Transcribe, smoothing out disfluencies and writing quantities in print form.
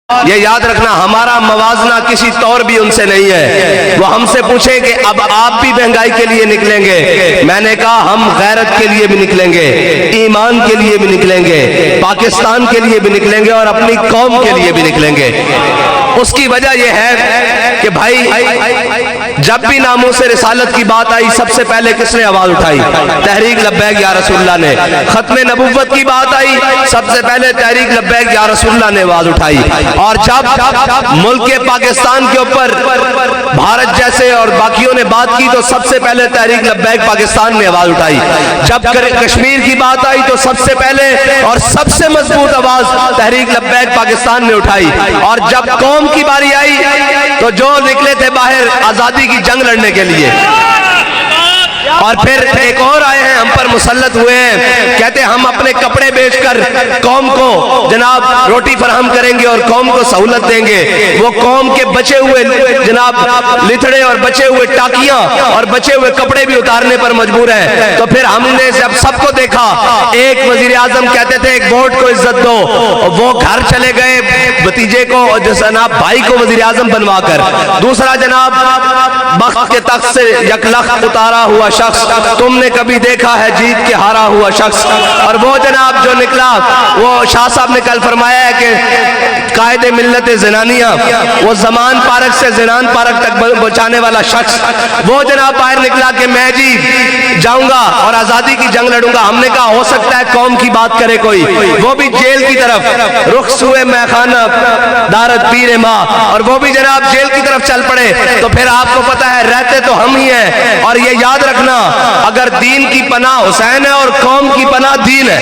یہ یاد رکھنا ہمارا موازنہ کسی طور بھی ان سے نہیں ہے۔ وہ ہم سے پوچھیں کہ اب آپ بھی مہنگائی کے لیے نکلیں گے، میں نے کہا ہم غیرت کے لیے بھی نکلیں گے، ایمان کے لیے بھی نکلیں گے، پاکستان کے لیے بھی نکلیں گے اور اپنی قوم کے لیے بھی نکلیں گے۔ اس کی وجہ یہ ہے کہ بھائی جب بھی ناموس رسالت کی بات آئی سب سے پہلے کس نے آواز اٹھائی؟ تحریک لبیک یا رسول اللہ نے۔ ختم نبوت کی بات آئی سب سے پہلے تحریک لبیک یا رسول اللہ نے آواز اٹھائی۔ اور جب ملک پاکستان کے اوپر بھارت جیسے اور باقیوں نے بات کی تو سب سے پہلے تحریک لبیک پاکستان نے آواز اٹھائی۔ جب کشمیر کی بات آئی تو سب سے پہلے اور سب سے مضبوط آواز تحریک لبیک پاکستان نے اٹھائی۔ اور جب قوم کی باری آئی تو جو نکلے تھے باہر آزادی کی جنگ لڑنے کے لیے، اور پھر ایک اور آئے ہیں ہم پر مسلط ہوئے ہیں، کہتے ہیں ہم اپنے کپڑے بیچ کر قوم کو جناب روٹی فراہم کریں گے اور قوم کو سہولت دیں گے۔ وہ قوم کے بچے ہوئے جناب لتڑے اور بچے ہوئے ٹاکیاں اور بچے ہوئے کپڑے بھی اتارنے پر مجبور ہیں۔ تو پھر ہم نے جب سب کو دیکھا، ایک وزیر اعظم کہتے تھے ایک ووٹ کو عزت دو، وہ گھر چلے گئے بھتیجے کو جناب بھائی کو وزیر اعظم بنوا کر، دوسرا جناب بخت کے تخت سے یک لخت اتارا ہوا شخص، تم نے کبھی دیکھا ہے جیت کے ہارا ہوا شخص۔ اور وہ جناب جو نکلا، وہ شاہ صاحب نے کل فرمایا ہے کہ قائد ملت زنانیہ، وہ زمان پارک سے زنان پارک تک بچانے والا شخص، وہ جناب باہر نکلا کہ میں جی جاؤں گا اور آزادی کی جنگ لڑوں گا۔ ہم نے کہا ہو سکتا ہے قوم کی بات کرے کوئی، وہ بھی جیل کی طرف رخ سوئے میخانہ دارت پیر ماں، اور وہ بھی جناب جیل کی طرف چل پڑے۔ تو پھر آپ کو پتا ہے رہتے تو ہم ہی ہیں۔ اور یہ یاد رکھنا اگر دین کی پناہ حسین ہے اور قوم کی پناہ دین ہے۔